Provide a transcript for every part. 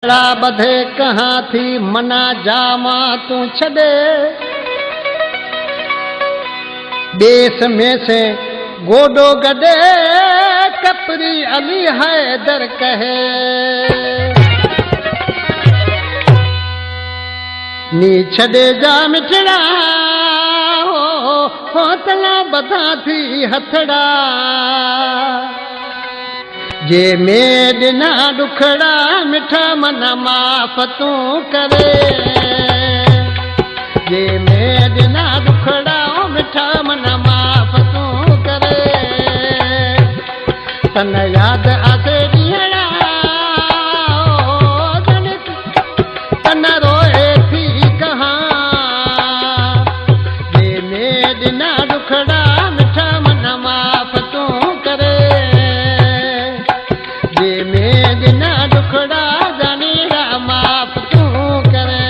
बधे कहाँ थी मना जामा तू छड़े देश में से गोडो गडे कपरी अली हैदर कहे नी छड़े जा मिठड़ा हो तला बधा थी हथड़ा जे में ॾिना ॾुखड़ा मिठा मन माफ़ तूं करे जे में ॾिना ॾुखड़ा मिठा मन माफ़ तूं करे तन यादि आसे ॾींहड़ा तन रोए थी कहाँ जे में ॾिना ॾुखड़ा मिठा मन माफ़ तूं करे दुखड़ा जाने माफ तू करे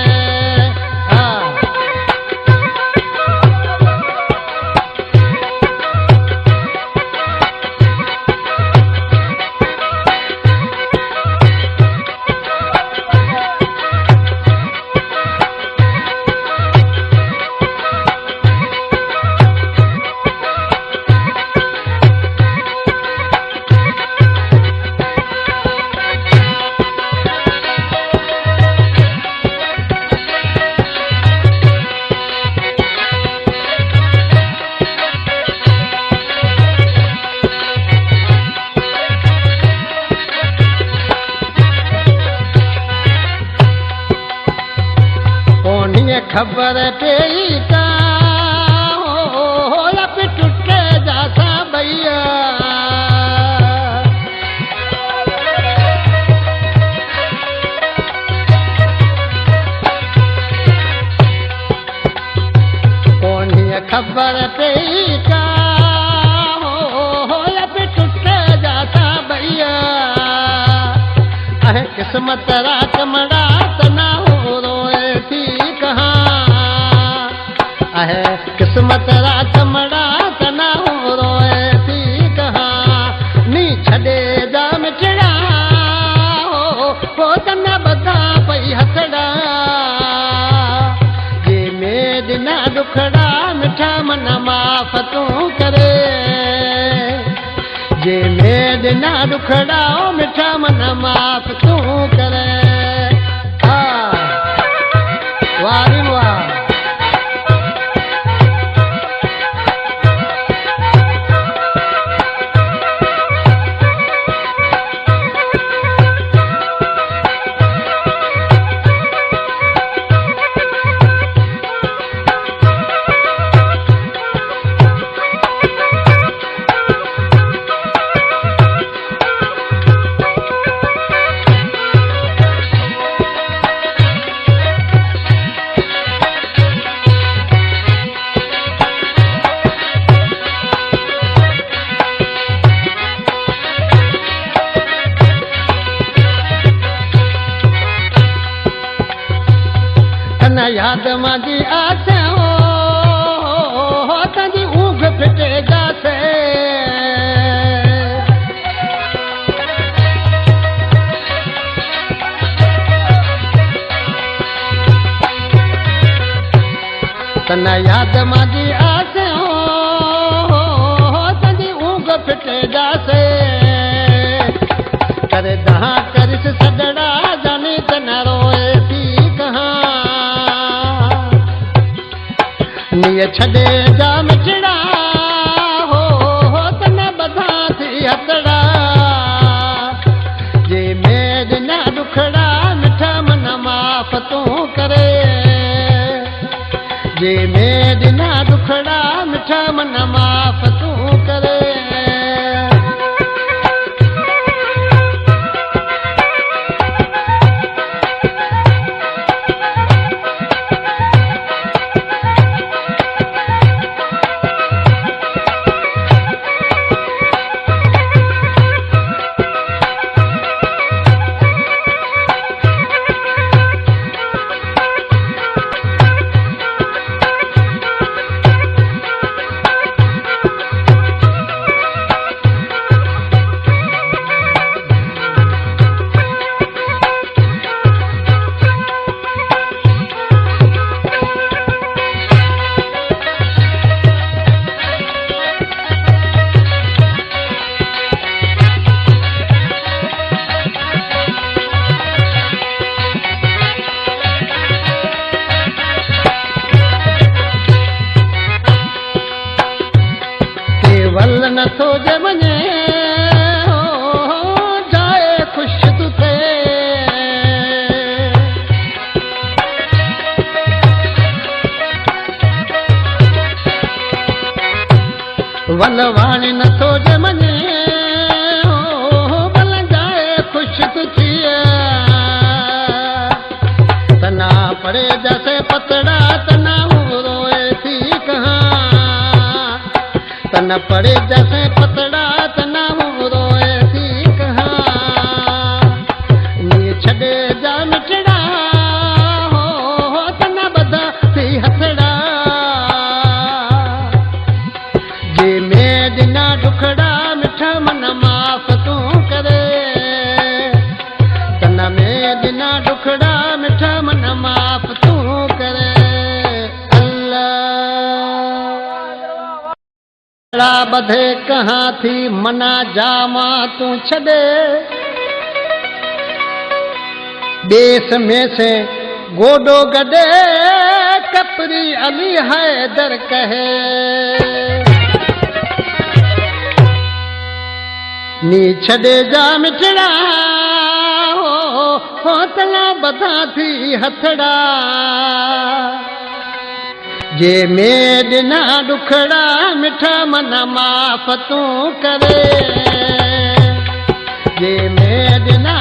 खबर पेई का लब टुटे जासा भैया कोनी खबर पेई का लब टुटे जासा भैया अहे किस्मत रा चमड़ा तना हो रोए थी है किस्मत रा चमड़ा तना हो रोए थी कहाँ नी छड़े जा मिठड़ा हो तना बता पई हथड़ा जे में ॾिना ॾुखड़ा मिठा मन माफ़ तूं करे जे में ॾिना ॾुखड़ा मिठा मन माफ़ तूं करे वारी वाह याद माजी आसे हो तंजी ऊँघ फिटे जासे तना याद माजी आसे हो तंजी ऊँघ फिटे जासे करे दहा करिस सदड़ा जाने तना रोए थी नीय छड़े जा मिठड़ा हो तना बधा थी हथड़ा जे में ॾिना ॾुखड़ा मिठा मन माफ़ तूं करे जे में ॾिना ॾुखड़ा मिठा मन माफ़ तूं करे वलवाणी न थो जे मने बल जाए खुश तू थिए तना पड़े जैसे पतड़ा तना रोए थी कहाँ तना पड़े जैसे पतड़ा तना रोए थी कहाँ नी छड़े जा मिठड़ा हो तना बधा थी हथड़ा जे में दिना दुखड़ा मिठा मन माफ तू करे तना में दिना दुखड़ा मिठा मन माफ तू करे अल्लाह बधे कहाँ थी मना जामा तू छड़े देश में से गोडो गडे कपरी अली हैदर कहे नी छड़े जा मिठड़ा हो तला बधा थी हथड़ा जे में दिना दुखड़ा मिठा मन माफ तू करे जे में दिना